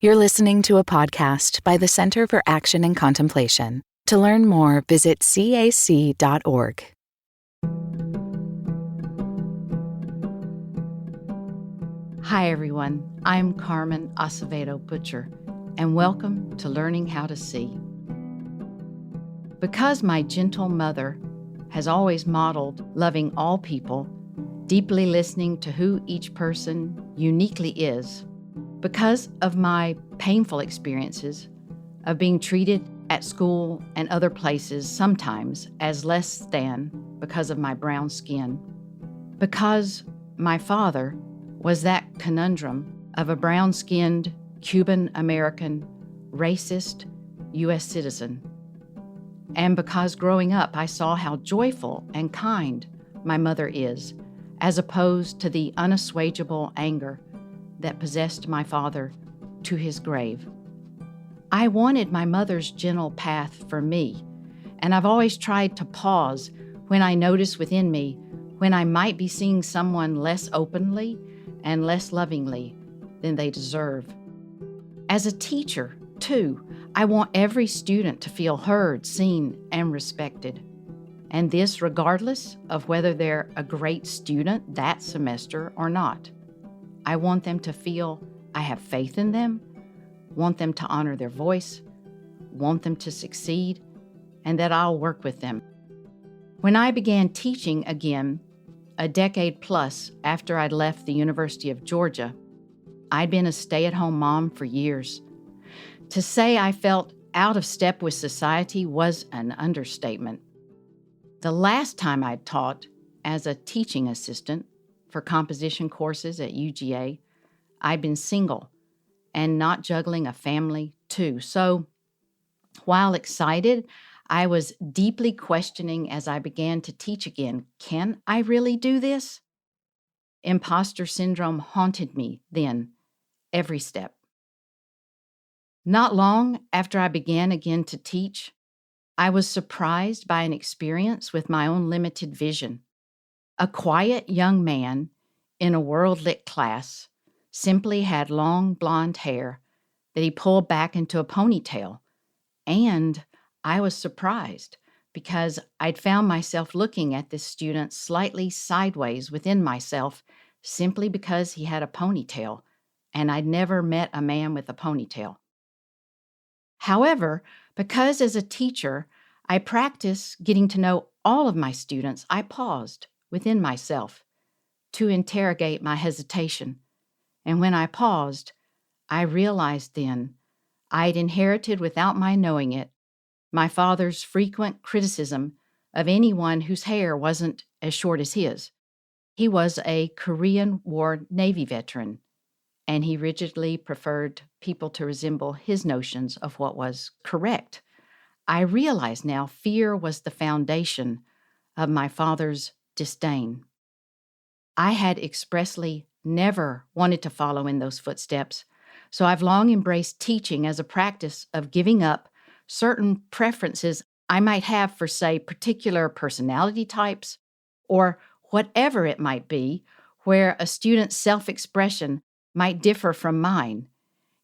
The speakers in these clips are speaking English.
You're listening to a podcast by the Center for Action and Contemplation. To learn more, visit cac.org. Hi, everyone. I'm Carmen Acevedo Butcher, and welcome to Learning How to See. Because my gentle mother has always modeled loving all people, deeply listening to who each person uniquely is, because of my painful experiences of being treated at school and other places sometimes as less than because of my brown skin, because my father was that conundrum of a brown-skinned Cuban-American racist U.S. citizen, and because growing up I saw how joyful and kind my mother is, as opposed to the unassuageable anger that possessed my father to his grave. I wanted my mother's gentle path for me, and I've always tried to pause when I notice within me when I might be seeing someone less openly and less lovingly than they deserve. As a teacher, too, I want every student to feel heard, seen, and respected. And this regardless of whether they're a great student that semester or not. I want them to feel I have faith in them, want them to honor their voice, want them to succeed, and that I'll work with them. When I began teaching again, a decade plus after I'd left the University of Georgia, I'd been a stay-at-home mom for years. To say I felt out of step with society was an understatement. The last time I'd taught as a teaching assistant for composition courses at UGA, I'd been single and not juggling a family too. So while excited, I was deeply questioning as I began to teach again, can I really do this? Imposter syndrome haunted me then, every step. Not long after I began again to teach, I was surprised by an experience with my own limited vision. A quiet young man in a world lit class simply had long blonde hair that he pulled back into a ponytail. And I was surprised because I'd found myself looking at this student slightly sideways within myself simply because he had a ponytail, and I'd never met a man with a ponytail. However, because as a teacher, I practice getting to know all of my students, I paused within myself to interrogate my hesitation. And when I paused, I realized then I'd inherited without my knowing it my father's frequent criticism of anyone whose hair wasn't as short as his. He was a Korean War Navy veteran, and he rigidly preferred people to resemble his notions of what was correct. I realize now fear was the foundation of my father's disdain. I had expressly never wanted to follow in those footsteps, so I've long embraced teaching as a practice of giving up certain preferences I might have for, say, particular personality types or whatever it might be, where a student's self-expression might differ from mine.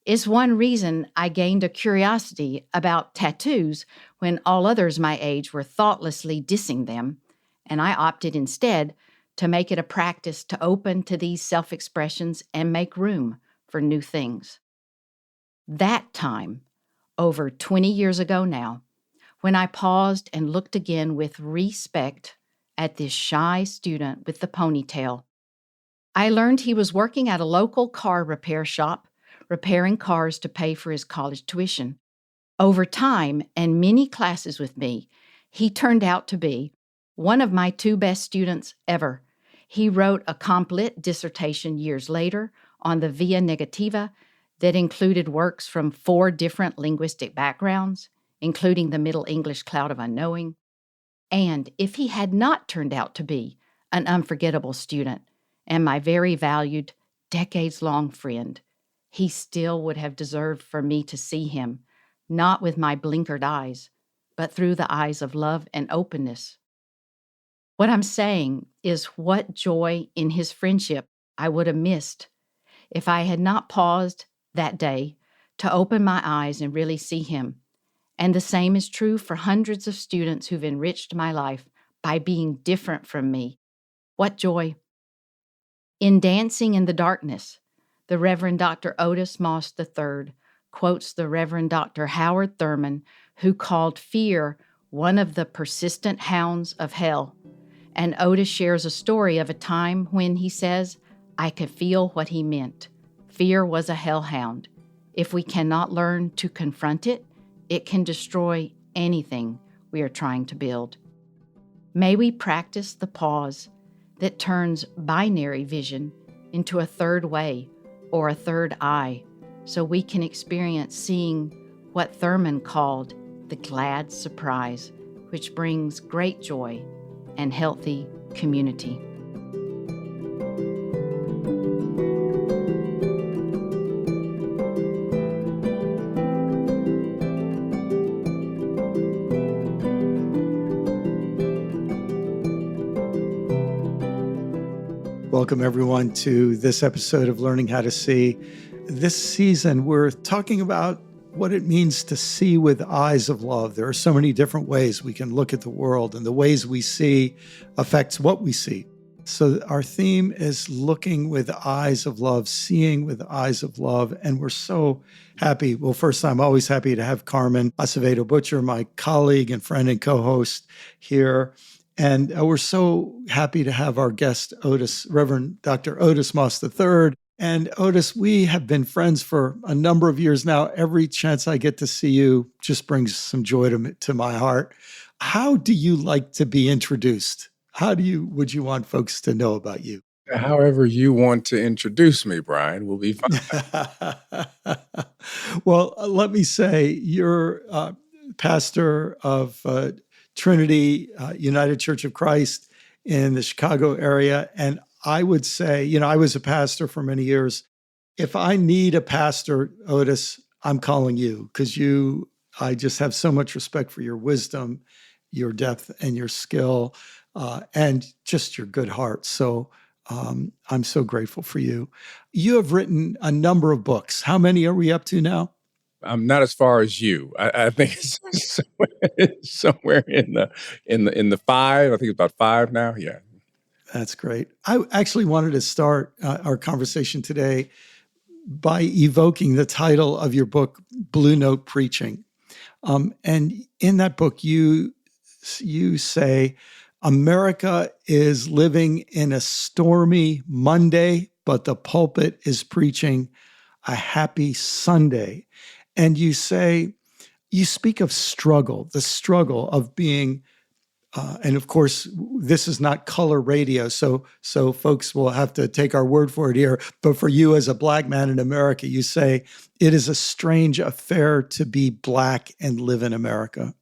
It's one reason I gained a curiosity about tattoos when all others my age were thoughtlessly dissing them, and I opted instead to make it a practice to open to these self-expressions and make room for new things. That time, over 20 years ago now, when I paused and looked again with respect at this shy student with the ponytail, I learned he was working at a local car repair shop, repairing cars to pay for his college tuition. Over time and many classes with me, he turned out to be one of my two best students ever. He wrote a complete dissertation years later on the via negativa that included works from 4 different linguistic backgrounds, including the Middle English cloud of unknowing. And if he had not turned out to be an unforgettable student and my very valued, decades-long friend, he still would have deserved for me to see him, not with my blinkered eyes, but through the eyes of love and openness. What I'm saying is what joy in his friendship I would have missed if I had not paused that day to open my eyes and really see him. And the same is true for hundreds of students who've enriched my life by being different from me. What joy! In Dancing in the Darkness, the Reverend Dr. Otis Moss III quotes the Reverend Dr. Howard Thurman, who called fear one of the persistent hounds of hell. And Otis shares a story of a time when he says, I could feel what he meant. Fear was a hellhound. If we cannot learn to confront it, it can destroy anything we are trying to build. May we practice the pause that turns binary vision into a third way or a third eye, so we can experience seeing what Thurman called the glad surprise, which brings great joy and healthy community. Welcome, everyone, to this episode of Learning How to See. This season, we're talking about what it means to see with eyes of love. There are so many different ways we can look at the world, and the ways we see affects what we see. So our theme is looking with eyes of love, seeing with eyes of love. And we're so happy. Well, first, I'm always happy to have Carmen Acevedo Butcher, my colleague and friend and co-host here. And we're so happy to have our guest, Reverend Dr. Otis Moss III. And Otis, we have been friends for a number of years now. Every chance I get to see you just brings some joy to my heart. How do you like to be introduced? Would you want folks to know about you? However you want to introduce me, Brian, will be fine. Well, let me say you're pastor of Trinity United Church of Christ in the Chicago area. And I would say, I was a pastor for many years. If I need a pastor, Otis, I'm calling you because I just have so much respect for your wisdom, your depth and your skill, and just your good heart. So I'm so grateful for you. You have written a number of books. How many are we up to now? I'm not as far as you. I think it's somewhere in the five. I think it's about five now. Yeah. That's great. I actually wanted to start our conversation today by evoking the title of your book, Blue Note Preaching. And in that book, you say, America is living in a stormy Monday, but the pulpit is preaching a happy Sunday. And you speak of struggle, the struggle of being, and of course, this is not color radio, so folks will have to take our word for it here. But for you as a Black man in America, you say, it is a strange affair to be Black and live in America.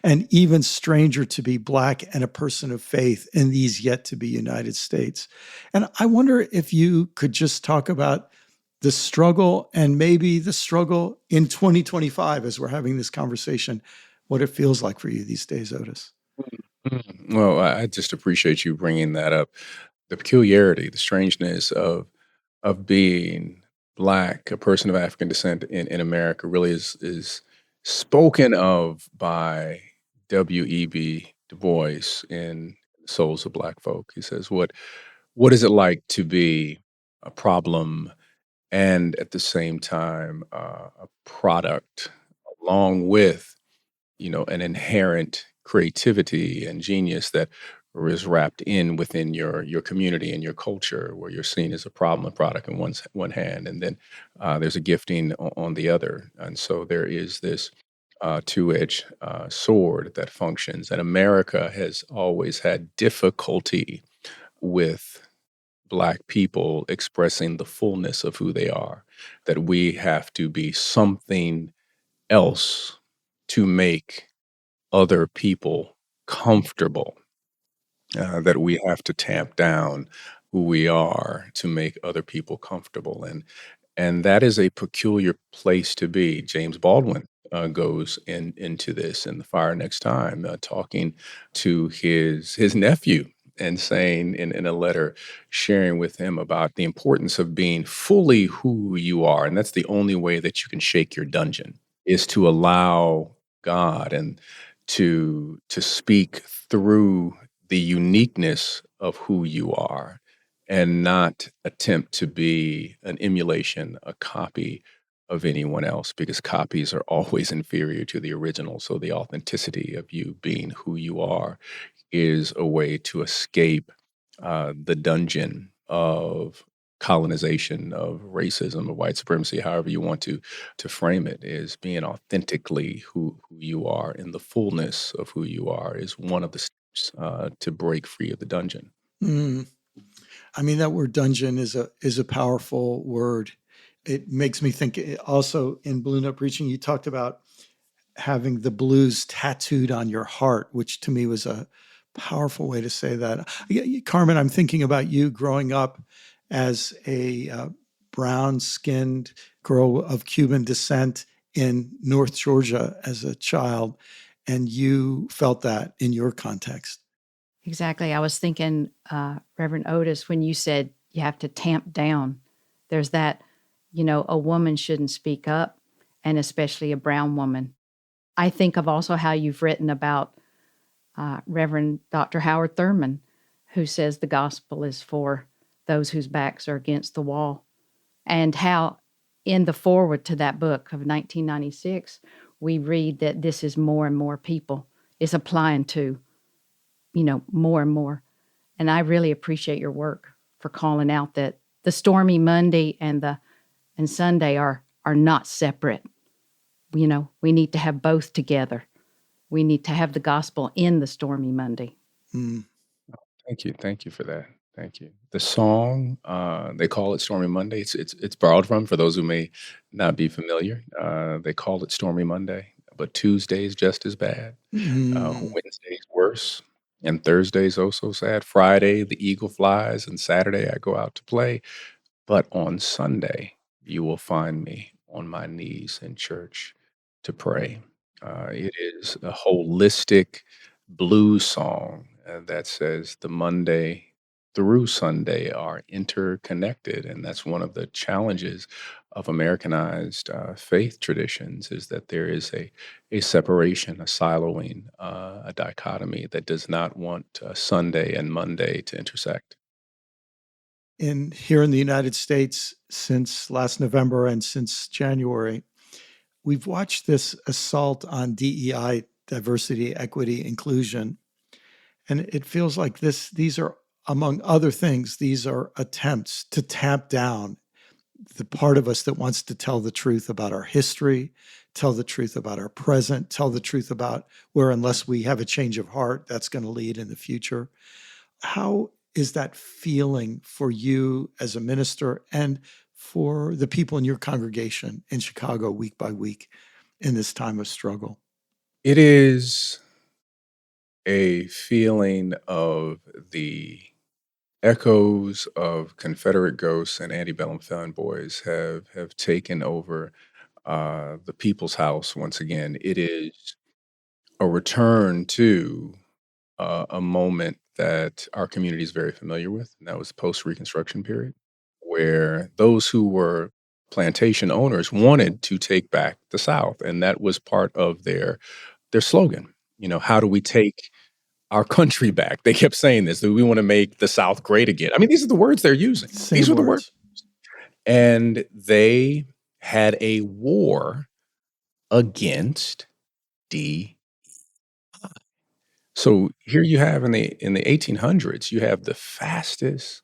And even stranger to be Black and a person of faith in these yet to be United States. And I wonder if you could just talk about the struggle and maybe the struggle in 2025 as we're having this conversation, what it feels like for you these days, Otis. Well, I just appreciate you bringing that up. The peculiarity, the strangeness of being Black, a person of African descent in America, really is spoken of by W.E.B. Du Bois in Souls of Black Folk. He says, "What is it like to be a problem and at the same time a product, along with an inherent creativity and genius that is wrapped within your community and your culture, where you're seen as a problem and product in one hand, and then there's a gifting on the other." And so there is this two-edged sword that functions. And America has always had difficulty with Black people expressing the fullness of who they are, that we have to be something else to make other people comfortable, that we have to tamp down who we are to make other people comfortable. And that is a peculiar place to be. James Baldwin goes into this in The Fire Next Time, talking to his nephew, and saying in a letter, sharing with him about the importance of being fully who you are. And that's the only way that you can shake your dungeon, is to allow God and to speak through the uniqueness of who you are, and not attempt to be an emulation, a copy of anyone else, because copies are always inferior to the original. So the authenticity of you being who you are is a way to escape the dungeon of colonization, of racism, of white supremacy, however you want to frame it. Is being authentically who you are, in the fullness of who you are, is one of the steps to break free of the dungeon. Mm. I mean, that word dungeon is a powerful word. It makes me think also in Blue Note Preaching, you talked about having the blues tattooed on your heart, which to me was a powerful way to say that. Carmen, I'm thinking about you growing up as a brown-skinned girl of Cuban descent in North Georgia as a child, and you felt that in your context. Exactly. I was thinking, Reverend Otis, when you said you have to tamp down, there's that, a woman shouldn't speak up, and especially a brown woman. I think of also how you've written about Reverend Dr. Howard Thurman, who says the gospel is for those whose backs are against the wall, and how in the foreword to that book of 1996, we read that this is more and more people. It's applying to, more and more. And I really appreciate your work for calling out that the stormy Monday and Sunday are not separate. We need to have both together. We need to have the gospel in the stormy Monday. Mm. Thank you for that. Thank you. The song, they call it Stormy Monday. It's borrowed from, for those who may not be familiar. They call it Stormy Monday, but Tuesday's just as bad. Mm. Wednesday's worse, and Thursday's oh so sad. Friday, the eagle flies, and Saturday I go out to play. But on Sunday, you will find me on my knees in church to pray. It is a holistic blues song that says the Monday through Sunday are interconnected. And that's one of the challenges of Americanized faith traditions, is that there is a separation, a siloing, a dichotomy that does not want Sunday and Monday to intersect. Here in the United States, since last November and since January, we've watched this assault on DEI, diversity, equity, inclusion. And it feels like these are, among other things, these are attempts to tamp down the part of us that wants to tell the truth about our history, tell the truth about our present, tell the truth about where, unless we have a change of heart, that's going to lead in the future. How is that feeling for you as a minister and for the people in your congregation in Chicago week by week in this time of struggle? It is a feeling of the echoes of Confederate ghosts and antebellum fanboys have taken over the people's house once again. It is a return to a moment that our community is very familiar with, and that was post-Reconstruction period, where those who were plantation owners wanted to take back the South, and that was part of their slogan. How do we take our country back? They kept saying this, that we want to make the South great again. I mean, these are the words they're using. These Same are the words. words. And they had a war against D. So here you have in the 1800s, you have the fastest.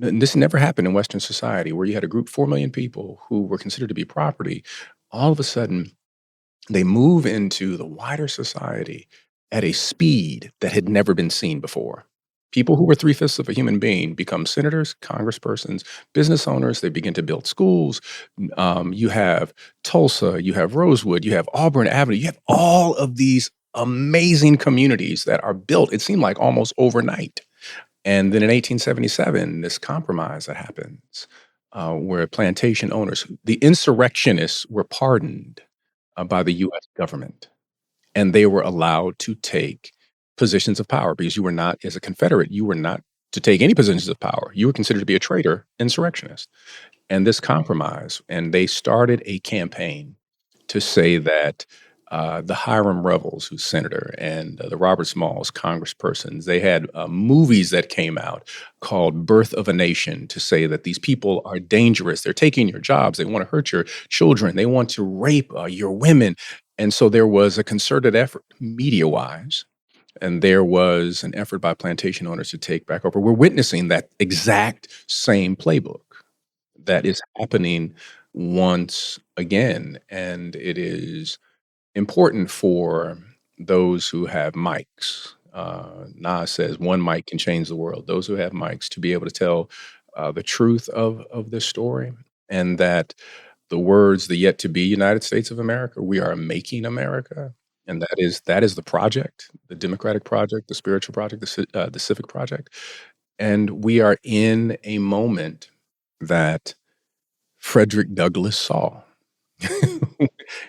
And this never happened in Western society, where you had a group, 4 million people who were considered to be property. All of a sudden, they move into the wider society at a speed that had never been seen before. People who were 3/5 of a human being become senators, congresspersons, business owners. They begin to build schools. You have Tulsa, you have Rosewood, you have Auburn Avenue. You have all of these amazing communities that are built, it seemed like almost overnight. And then in 1877, this compromise that happens, where plantation owners, the insurrectionists, were pardoned by the U.S. government, and they were allowed to take positions of power, because you were not, as a Confederate, you were not to take any positions of power. You were considered to be a traitor, insurrectionist. And this compromise, and they started a campaign to say that the Hiram Revels, who's senator, and the Robert Smalls, congresspersons, they had movies that came out called Birth of a Nation to say that these people are dangerous. They're taking your jobs. They want to hurt your children. They want to rape your women. And so there was a concerted effort, media-wise, and there was an effort by plantation owners to take back over. We're witnessing that exact same playbook that is happening once again. And it is important for those who have mics. Nas says one mic can change the world. Those who have mics to be able to tell the truth of this story, and that the words, the yet to be United States of America, we are making America. And that is the project, the democratic project, the spiritual project, the civic project. And we are in a moment that Frederick Douglass saw.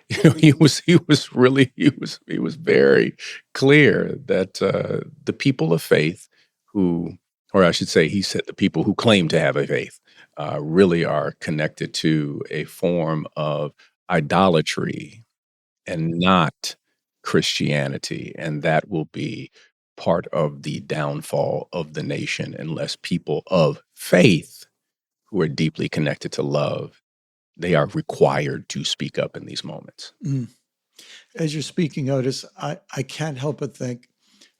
He was very clear that the people of faith who, or I should say, he said the people who claim to have a faith really are connected to a form of idolatry and not Christianity, and that will be part of the downfall of the nation unless people of faith who are deeply connected to love, they are required to speak up in these moments. As you're speaking, Otis, I can't help but think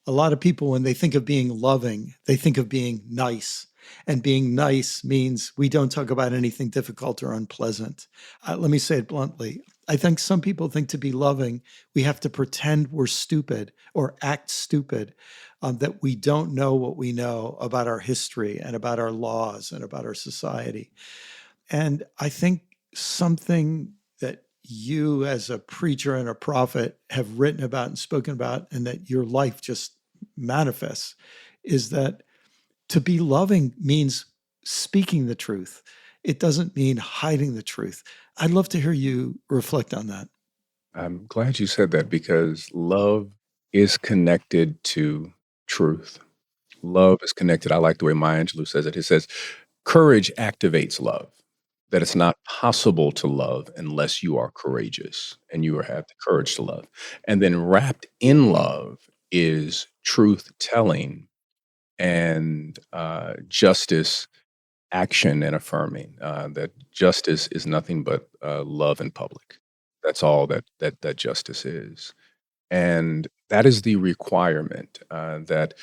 a lot of people, when they think of being loving, they think of being nice. And being nice means we don't talk about anything difficult or unpleasant. Let me say it bluntly. I think some people think to be loving, we have to pretend we're stupid or act stupid, that we don't know what we know about our history and about our laws and about our society. And I think something that you as a preacher and a prophet have written about and spoken about, and that your life just manifests, is that to be loving means speaking the truth. It doesn't mean hiding the truth. I'd love to hear you reflect on that. I'm glad you said that, because love is connected to truth. Love is connected. I like the way Maya Angelou says it. It says, courage activates love, that it's not possible to love unless you are courageous and you have the courage to love. And then wrapped in love is truth telling and justice action and affirming, that justice is nothing but love in public. That's all that justice is. And that is the requirement, that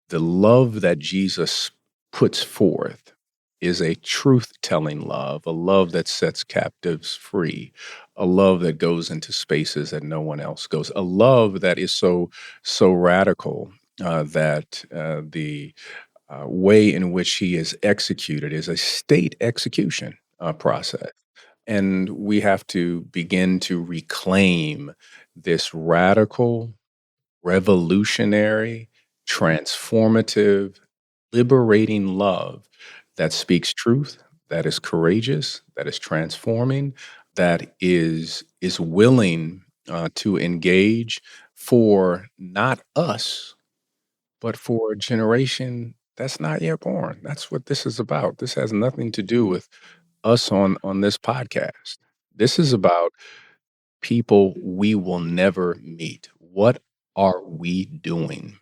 the love that Jesus puts forth is a truth-telling love, a love that sets captives free, a love that goes into spaces that no one else goes, a love that is so radical that the way in which he is executed is a state execution process. And we have to begin to reclaim this radical, revolutionary, transformative, liberating love that speaks truth, that is courageous, that is transforming, that is willing to engage for not us, but for a generation that's not yet born. That's what this is about. This has nothing to do with us on this podcast. This is about people we will never meet. What are we doing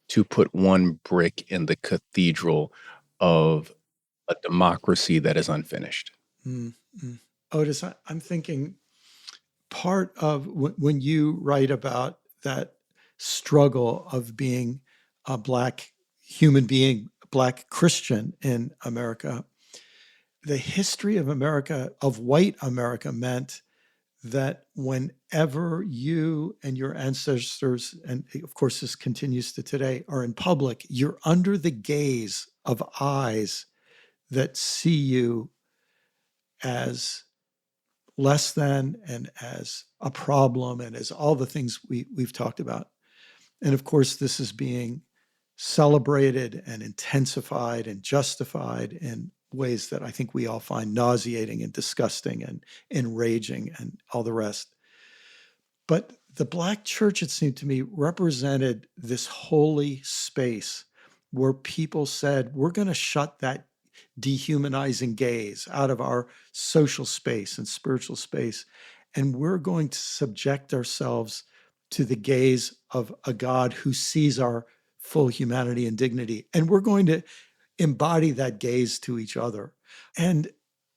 to put one brick in the cathedral of a democracy that is unfinished? Mm-hmm. Otis, I'm thinking part of when you write about that struggle of being a Black human being, Black Christian in America, the history of America, of white America, meant that whenever you and your ancestors, and of course this continues to today, are in public, you're under the gaze of eyes that see you as less than and as a problem and as all the things we've talked about. And of course, this is being celebrated and intensified and justified in ways that I think we all find nauseating and disgusting and enraging and all the rest. But the Black church, it seemed to me, represented this holy space where people said, we're going to shut that dehumanizing gaze out of our social space and spiritual space. And we're going to subject ourselves to the gaze of a God who sees our full humanity and dignity. And we're going to embody that gaze to each other. And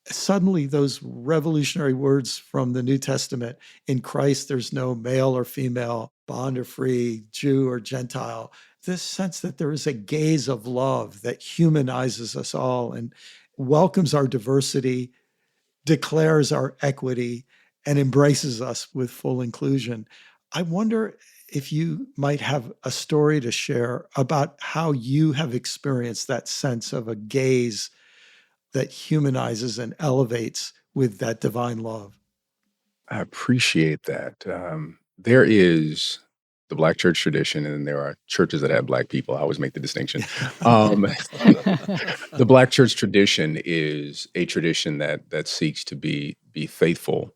suddenly, those revolutionary words from the New Testament, in Christ, there's no male or female, bond or free, Jew or Gentile, this sense that there is a gaze of love that humanizes us all and welcomes our diversity, declares our equity, and embraces us with full inclusion. I wonder if you might have a story to share about how you have experienced that sense of a gaze that humanizes and elevates with that divine love. I appreciate that. There is the Black church tradition, and there are churches that have Black people. I always make the distinction. Um, the Black church tradition is a tradition that seeks to be faithful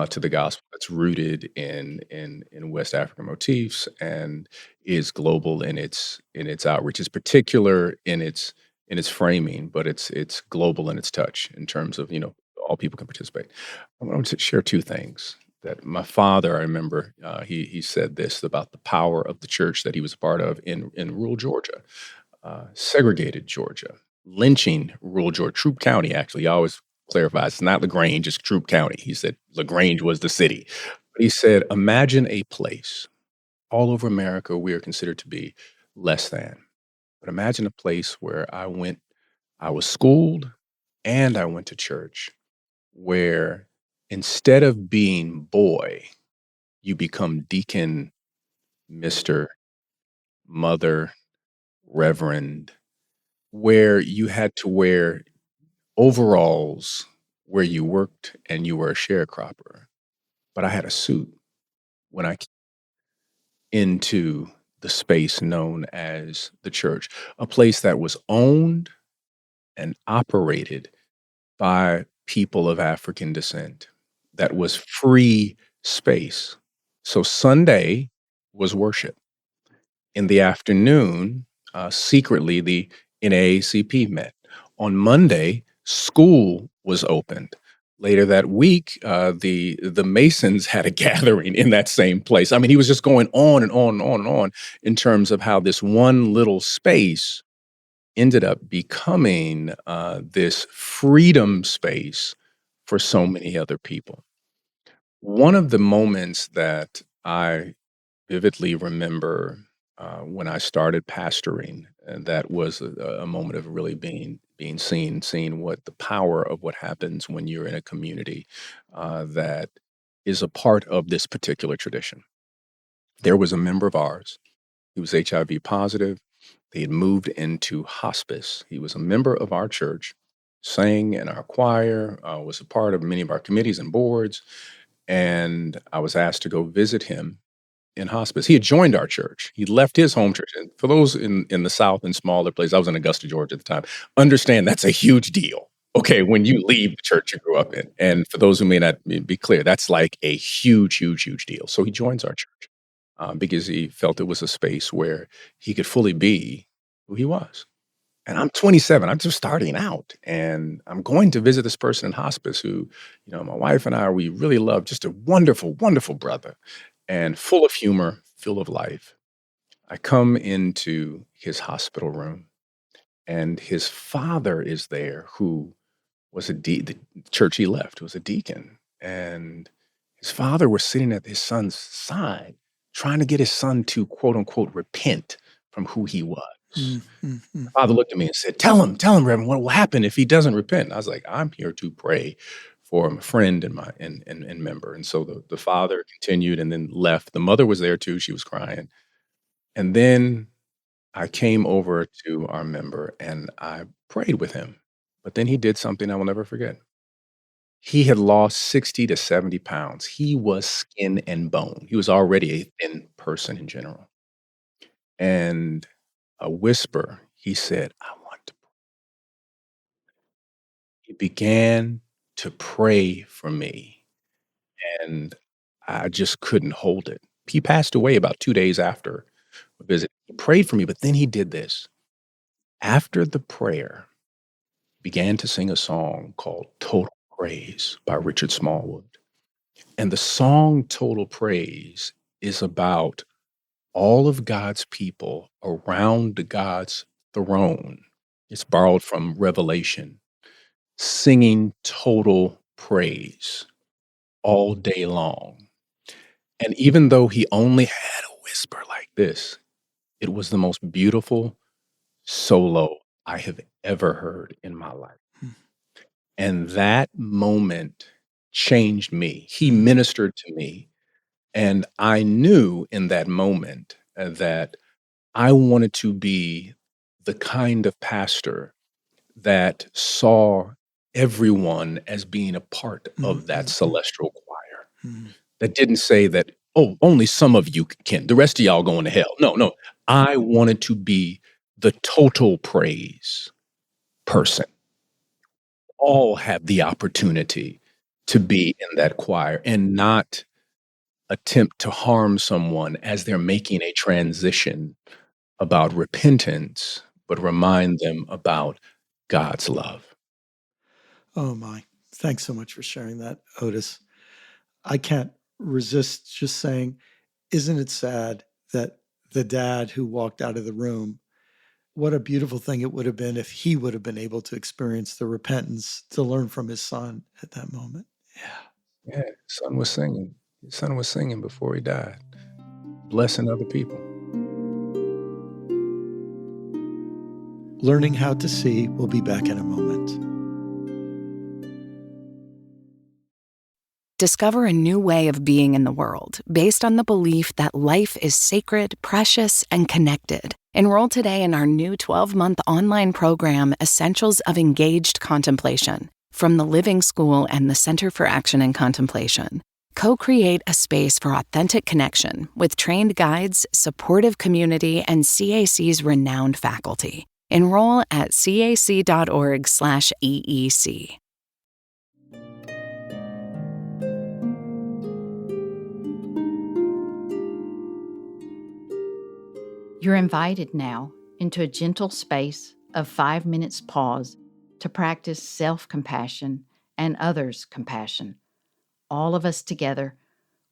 to the gospel. That's rooted in West African motifs and is global in its outreach. It's particular in its framing, but it's global in its touch in terms of all people can participate. I want to share two things that my father, I remember, he said this about the power of the church that he was a part of in rural Georgia, segregated Georgia, lynching rural Georgia, Troup County, actually. He always clarifies it's not LaGrange, it's Troup County. He said LaGrange was the city. But he said, imagine a place all over America we are considered to be less than. But imagine a place where I was schooled and I went to church where instead of being boy, you become deacon, mister, mother, reverend, where you had to wear overalls where you worked and you were a sharecropper. But I had a suit when I came into the space known as the church, a place that was owned and operated by people of African descent, that was free space. So Sunday was worship. In the afternoon, secretly, the NAACP met. On Monday, school was opened. Later that week, the Masons had a gathering in that same place. I mean, he was just going on and on and on and on in terms of how this one little space ended up becoming this freedom space for so many other people. One of the moments that I vividly remember when I started pastoring, and that was a moment of really being seen, seeing what the power of what happens when you're in a community that is a part of this particular tradition. There was a member of ours. He was HIV positive. They had moved into hospice. He was a member of our church, sang in our choir, was a part of many of our committees and boards, and I was asked to go visit him in hospice. He had joined our church. He left his home church. And for those in the South and smaller places, I was in Augusta, Georgia at the time, understand that's a huge deal. Okay, when you leave the church you grew up in. And for those who may not be clear, that's like a huge, huge, huge deal. So he joins our church because he felt it was a space where he could fully be who he was. And I'm 27. I'm just starting out, and I'm going to visit this person in hospice who, my wife and I, we really love, just a wonderful, wonderful brother, and full of humor, full of life. I come into his hospital room, and his father is there, who was the church he left was a deacon, and his father was sitting at his son's side, trying to get his son to quote unquote repent from who he was. Mm-hmm. My father looked at me and said, tell him, Reverend, what will happen if he doesn't repent?" And I was like, "I'm here to pray for a friend and my and member." And so the father continued and then left. The mother was there too. She was crying. And then I came over to our member and I prayed with him. But then he did something I will never forget. He had lost 60 to 70 pounds. He was skin and bone. He was already a thin person in general. And a whisper, he said, "I want to." He began to pray for me, and I just couldn't hold it. He passed away about 2 days after a visit. He prayed for me, but then he did this. After the prayer, began to sing a song called Total Praise by Richard Smallwood. And the song Total Praise is about all of God's people around God's throne. It's borrowed from Revelation, singing total praise all day long. And even though he only had a whisper like this, it was the most beautiful solo I have ever heard in my life. Hmm. And that moment changed me. He ministered to me. And I knew in that moment that I wanted to be the kind of pastor that saw everyone as being a part of that celestial choir, Mm. that didn't say that, oh, only some of you can, the rest of y'all going to hell. No, no. I wanted to be the total praise person. All have the opportunity to be in that choir and not attempt to harm someone as they're making a transition about repentance, but remind them about God's love. Oh my. Thanks so much for sharing that, Otis. I can't resist just saying, isn't it sad that the dad who walked out of the room, what a beautiful thing it would have been if he would have been able to experience the repentance to learn from his son at that moment. Yeah. Yeah, his son was singing. His son was singing before he died, blessing other people. Learning how to see. We'll be back in a moment. Discover a new way of being in the world based on the belief that life is sacred, precious, and connected. Enroll today in our new 12-month online program, Essentials of Engaged Contemplation, from the Living School and the Center for Action and Contemplation. Co-create a space for authentic connection with trained guides, supportive community, and CAC's renowned faculty. Enroll at cac.org/EEC. You're invited now into a gentle space of 5 minutes pause to practice self-compassion and others' compassion. All of us together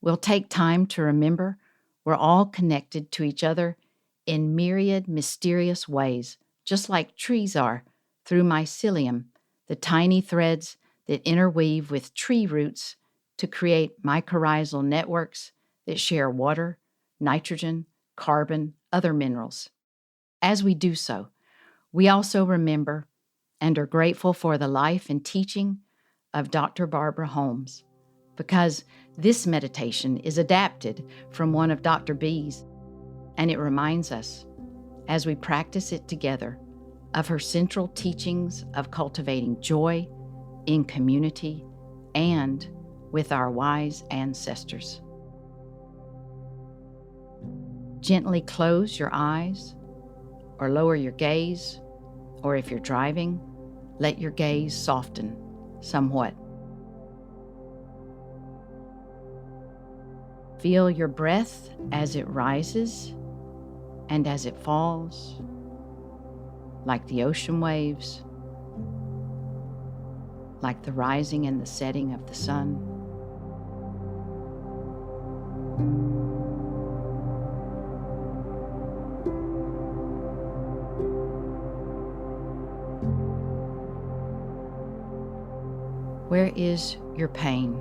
will take time to remember we're all connected to each other in myriad mysterious ways, just like trees are through mycelium, the tiny threads that interweave with tree roots to create mycorrhizal networks that share water, nitrogen, carbon, other minerals. As we do so, we also remember and are grateful for the life and teaching of Dr. Barbara Holmes, because this meditation is adapted from one of Dr. B's, and it reminds us, as we practice it together, of her central teachings of cultivating joy in community and with our wise ancestors. Gently close your eyes or lower your gaze, or if you're driving, let your gaze soften somewhat. Feel your breath as it rises and as it falls, like the ocean waves, like the rising and the setting of the sun. Where is your pain?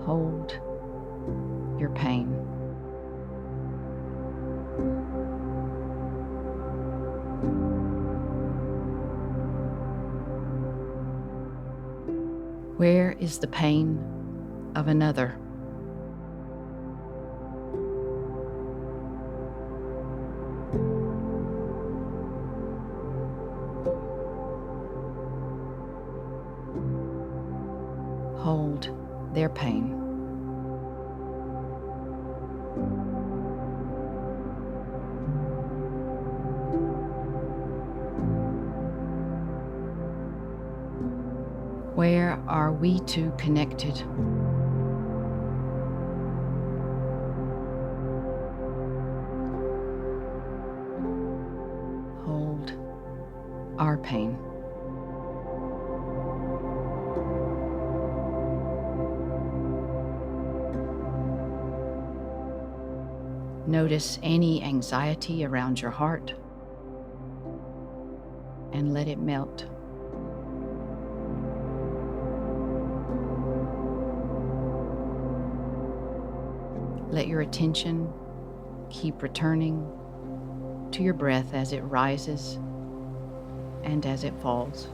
Hold your pain. Where is the pain of another? Hold their pain. Where are we two connected? Hold our pain. Notice any anxiety around your heart and let it melt. Let your attention keep returning to your breath as it rises and as it falls,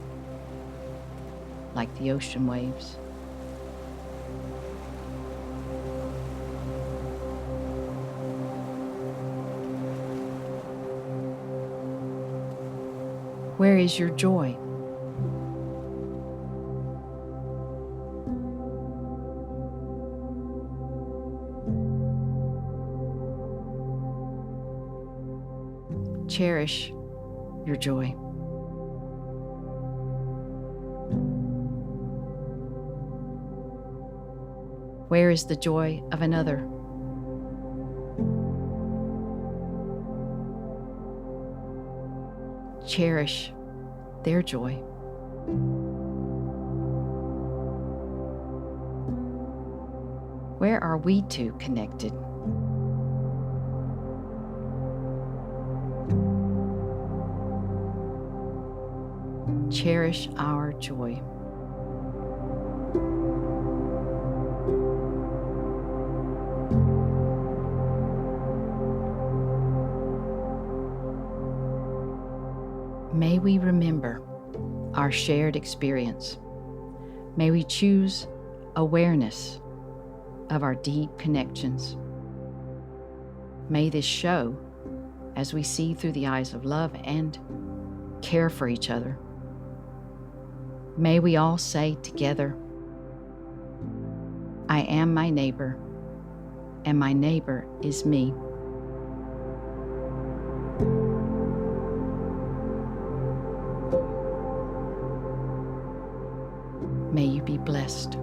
like the ocean waves. Where is your joy? Cherish your joy. Where is the joy of another? Cherish their joy. Where are we two connected? Cherish our joy. May we remember our shared experience. May we choose awareness of our deep connections. May this show as we see through the eyes of love and care for each other. May we all say together, I am my neighbor, and my neighbor is me. May you be blessed.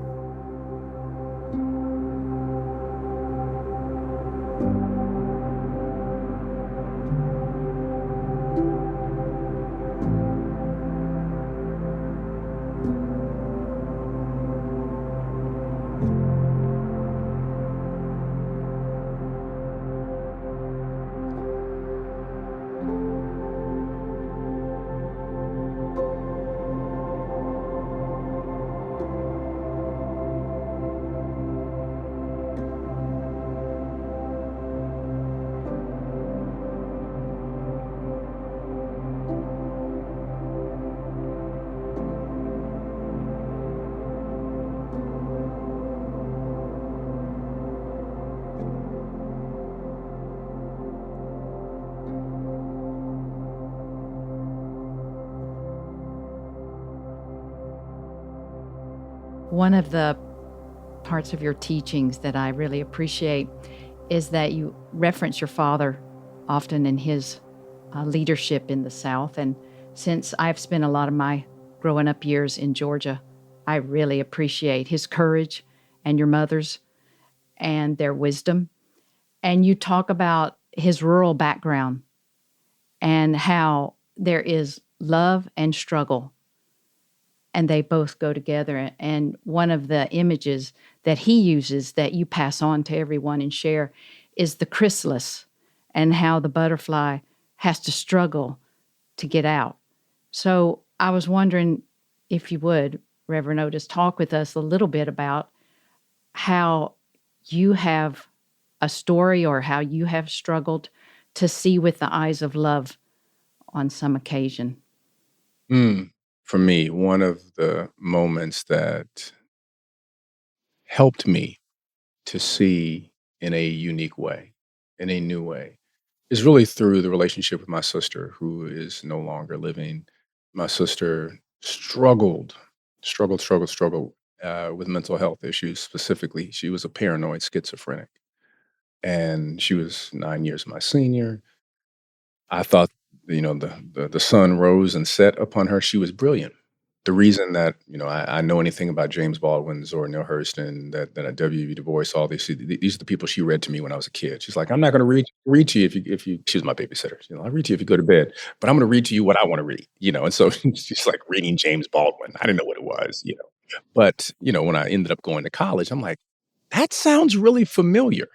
One of the parts of your teachings that I really appreciate is that you reference your father often in his leadership in the South. And since I've spent a lot of my growing up years in Georgia, I really appreciate his courage and your mother's and their wisdom. And you talk about his rural background and how there is love and struggle, and they both go together. And one of the images that he uses that you pass on to everyone and share is the chrysalis and how the butterfly has to struggle to get out. So I was wondering if you would, Reverend Otis, talk with us a little bit about how you have a story or how you have struggled to see with the eyes of love on some occasion. For me, one of the moments that helped me to see in a unique way, in a new way, is really through the relationship with my sister, who is no longer living. My sister struggled with mental health issues. Specifically, she was a paranoid schizophrenic, and she was 9 years my senior. I thought, the sun rose and set upon her. She was brilliant. The reason that, I know anything about James Baldwin, Zora Neale Hurston, that W.E.B. Du Bois, all these are the people she read to me when I was a kid. She's like, "I'm not gonna read to you if you" she was my babysitter. "I'll read to you if you go to bed, but I'm gonna read to you what I wanna read," and so she's like reading James Baldwin. I didn't know what it was. But, when I ended up going to college, I'm like, "That sounds really familiar."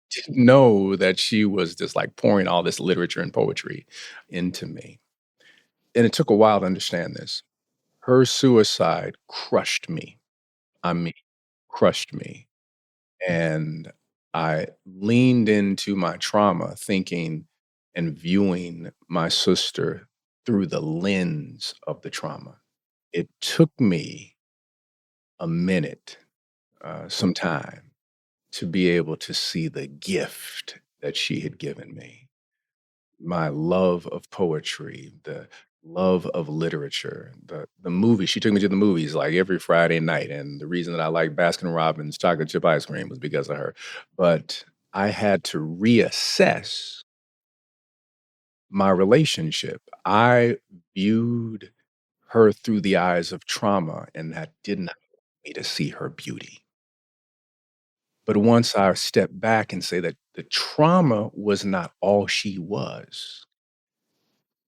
Didn't know that she was just, like, pouring all this literature and poetry into me, and it took a while to understand this. Her suicide crushed me. I mean, crushed me, and I leaned into my trauma thinking and viewing my sister through the lens of the trauma. It took me a minute, some time to be able to see the gift that she had given me. My love of poetry, the love of literature, the movies. She took me to the movies like every Friday night, and the reason that I like Baskin Robbins chocolate chip ice cream was because of her. But I had to reassess my relationship. I viewed her through the eyes of trauma, and that did not help me to see her beauty. But once I step back and say that the trauma was not all she was.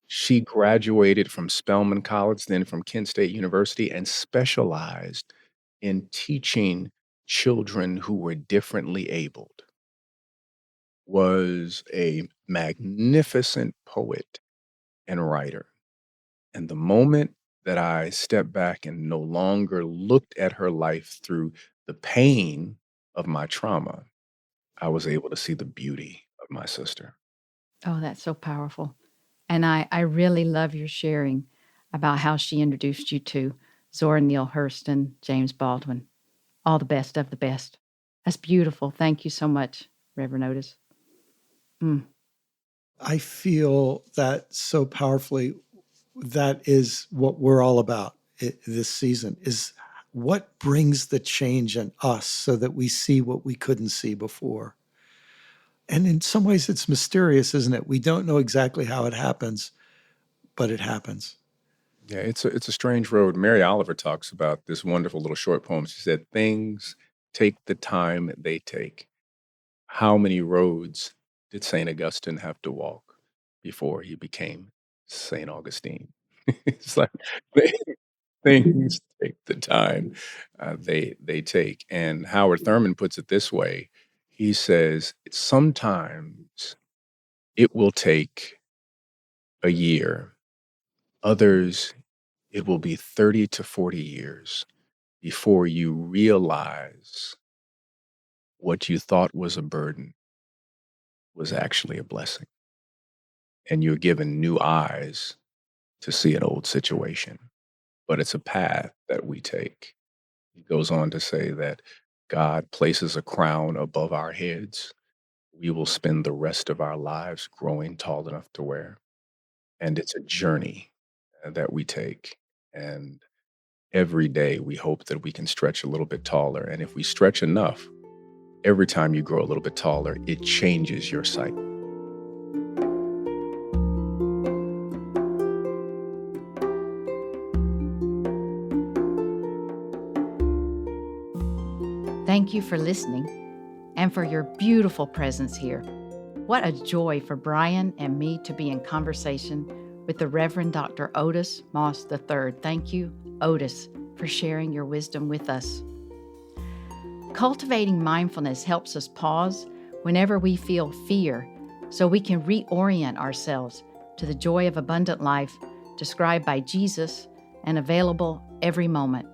She graduated from Spelman College, then from Kent State University, and specialized in teaching children who were differently abled, was a magnificent poet and writer. And the moment that I stepped back and no longer looked at her life through the pain of my trauma, I was able to see the beauty of my sister. Oh, that's so powerful. And I really love your sharing about how she introduced you to Zora Neale Hurston, James Baldwin. All the best of the best. That's beautiful. Thank you so much, Reverend Otis. I feel that so powerfully. That is what we're all about this season, is what brings the change in us so that we see what we couldn't see before. And in some ways, it's mysterious, isn't it? We don't know exactly how it happens, but it happens. Yeah, it's a strange road. Mary Oliver talks about this wonderful little short poem. She said, "Things take the time they take. How many roads did Saint Augustine have to walk before he became Saint Augustine?" It's like things take the time they take. And Howard Thurman puts it this way. He says, "Sometimes it will take a year. Others, it will be 30 to 40 years before you realize what you thought was a burden was actually a blessing. And you're given new eyes to see an old situation. But it's a path that we take." He goes on to say that God places a crown above our heads. We will spend the rest of our lives growing tall enough to wear. And it's a journey that we take. And every day we hope that we can stretch a little bit taller. And if we stretch enough, every time you grow a little bit taller, it changes your sight. Thank you for listening and for your beautiful presence here. What a joy for Brian and me to be in conversation with the Reverend Dr. Otis Moss III. Thank you, Otis, for sharing your wisdom with us. Cultivating mindfulness helps us pause whenever we feel fear so we can reorient ourselves to the joy of abundant life described by Jesus and available every moment.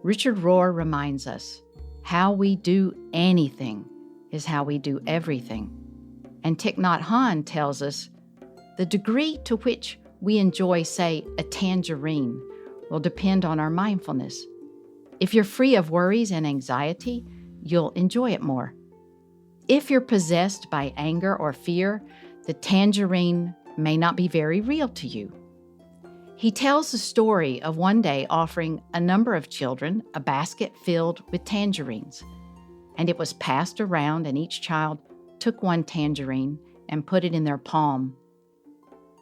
Richard Rohr reminds us, how we do anything is how we do everything. And Thich Nhat Hanh tells us, the degree to which we enjoy, say, a tangerine will depend on our mindfulness. If you're free of worries and anxiety, you'll enjoy it more. If you're possessed by anger or fear, the tangerine may not be very real to you. He tells the story of one day offering a number of children a basket filled with tangerines, and it was passed around, and each child took one tangerine and put it in their palm.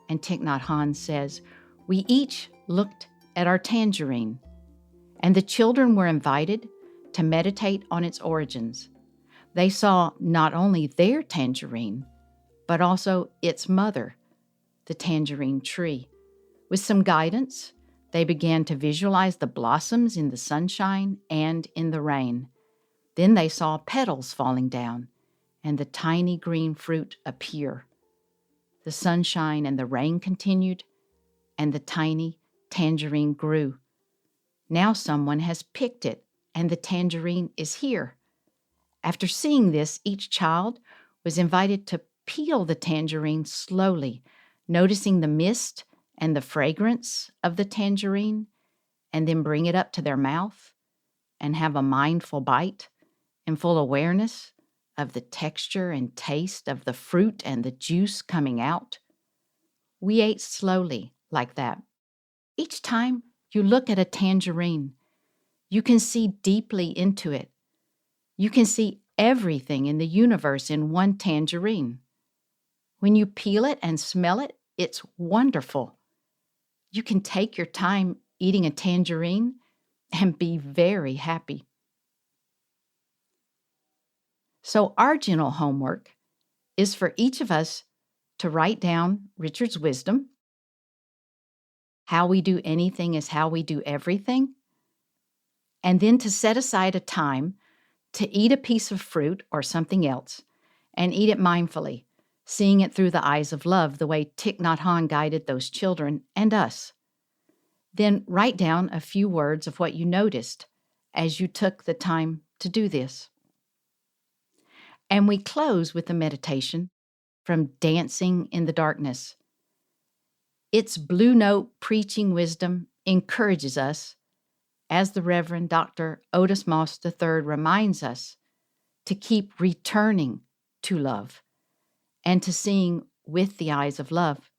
And Thich Nhat Hanh says, we each looked at our tangerine, and the children were invited to meditate on its origins. They saw not only their tangerine, but also its mother, the tangerine tree. With some guidance, they began to visualize the blossoms in the sunshine and in the rain. Then they saw petals falling down and the tiny green fruit appear. The sunshine and the rain continued, and the tiny tangerine grew. Now someone has picked it, and the tangerine is here. After seeing this, each child was invited to peel the tangerine slowly, noticing the mist and the fragrance of the tangerine, and then bring it up to their mouth and have a mindful bite in full awareness of the texture and taste of the fruit and the juice coming out. We ate slowly like that. Each time you look at a tangerine, you can see deeply into it. You can see everything in the universe in one tangerine. When you peel it and smell it, it's wonderful. You can take your time eating a tangerine and be very happy. So our gentle homework is for each of us to write down Richard's wisdom. How we do anything is how we do everything. And then to set aside a time to eat a piece of fruit or something else and eat it mindfully, seeing it through the eyes of love, the way Thich Nhat Hanh guided those children and us. Then write down a few words of what you noticed as you took the time to do this. And we close with a meditation from Dancing in the Darkness. Its Blue Note preaching wisdom encourages us, as the Reverend Dr. Otis Moss III reminds us, to keep returning to love and to seeing with the eyes of love.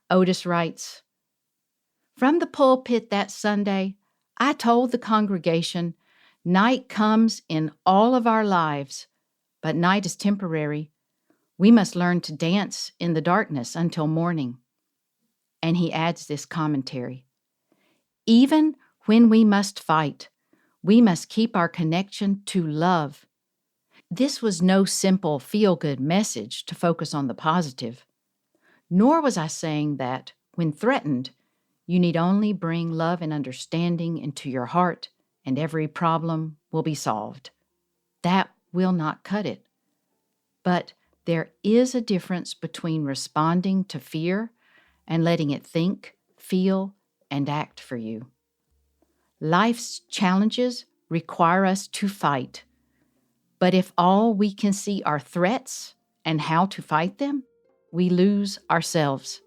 Otis writes, "From the pulpit that Sunday, I told the congregation, night comes in all of our lives, but night is temporary. We must learn to dance in the darkness until morning." And he adds this commentary, "Even when we must fight, we must keep our connection to love." This was no simple feel-good message to focus on the positive, nor was I saying that, when threatened, you need only bring love and understanding into your heart and every problem will be solved. That will not cut it. But there is a difference between responding to fear and letting it think, feel, and act for you. Life's challenges require us to fight. But if all we can see are threats and how to fight them, we lose ourselves.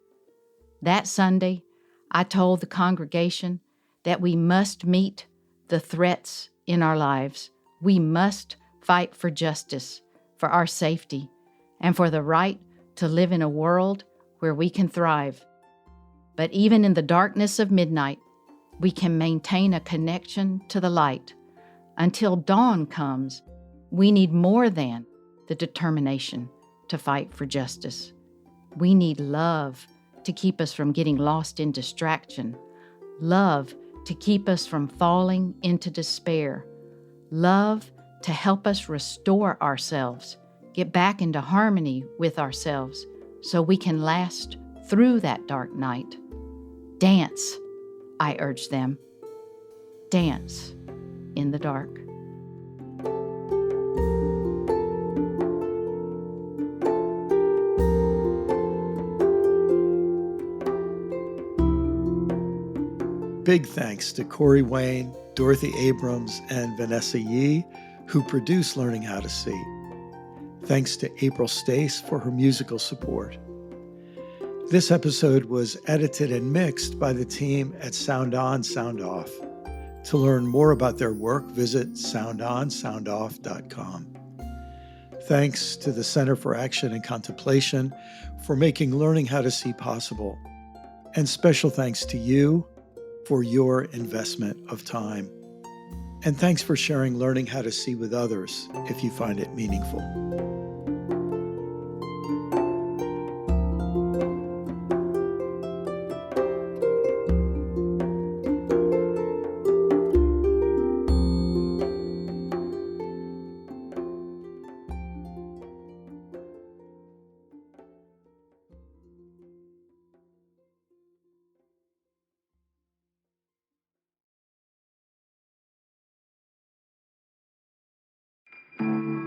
That Sunday, I told the congregation that we must meet the threats in our lives. We must fight for justice, for our safety, and for the right to live in a world where we can thrive. But even in the darkness of midnight, we can maintain a connection to the light. Until dawn comes, we need more than the determination to fight for justice. We need love to keep us from getting lost in distraction, love to keep us from falling into despair, love to help us restore ourselves, get back into harmony with ourselves so we can last through that dark night. Dance, I urge them. Dance in the dark. Big thanks to Corey Wayne, Dorothy Abrams, and Vanessa Yee, who produce Learning How to See. Thanks to April Stace for her musical support. This episode was edited and mixed by the team at Sound On, Sound Off. To learn more about their work, visit soundonsoundoff.com. Thanks to the Center for Action and Contemplation for making Learning How to See possible. And special thanks to you for your investment of time. And thanks for sharing Learning How to See with others if you find it meaningful.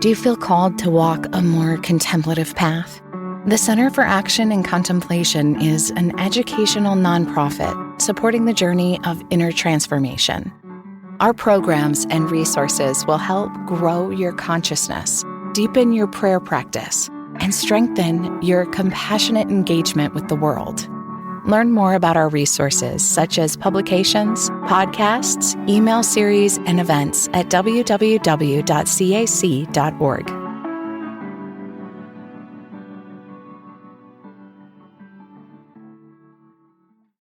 Do you feel called to walk a more contemplative path? The Center for Action and Contemplation is an educational nonprofit supporting the journey of inner transformation. Our programs and resources will help grow your consciousness, deepen your prayer practice, and strengthen your compassionate engagement with the world. Learn more about our resources, such as publications, podcasts, email series, and events at www.cac.org.